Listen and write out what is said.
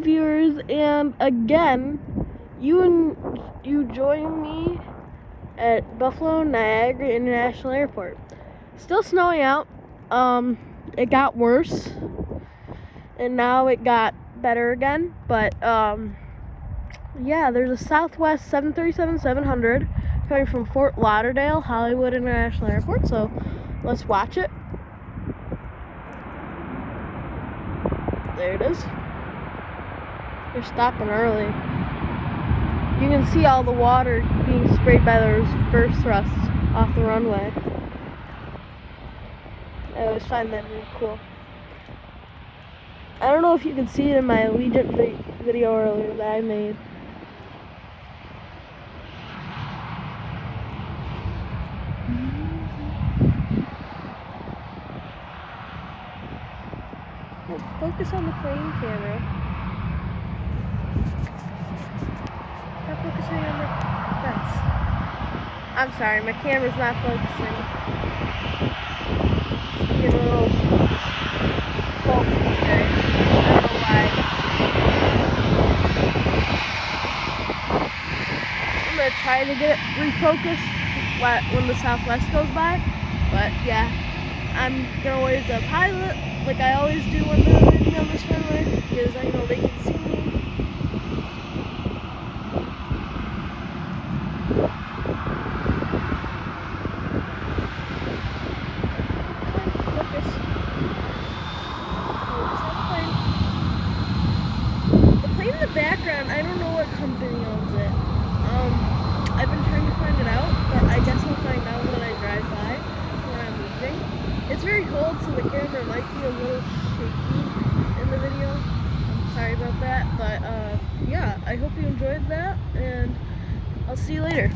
Hello viewers, and again, you join me at Buffalo Niagara International Airport. Still snowing out. It got worse, and now it got better again. But yeah, there's a Southwest 737-700 coming from Fort Lauderdale Hollywood International Airport. So let's watch it. There it is. They're stopping early. You can see all the water being sprayed by the reverse thrust off the runway. I always find that really cool. I don't know if you can see it in my Allegiant video earlier that I made. Let's focus on the plane camera. Stop focusing on the fence. I'm sorry, my camera's not focusing. Get a little faulty today. I don't know why. I'm gonna try to get it refocused when the Southwest goes by. But yeah, I'm gonna wave the pilot like I always do when they're landing on this runway, because I know they can see me. In the background, I don't know what company owns it. I've been trying to find it out, but I guess I'll find out when I drive by when I'm leaving. It's very cold, so the camera might be a little shaky in the video. I'm sorry about that, but yeah, I hope you enjoyed that, and I'll see you later.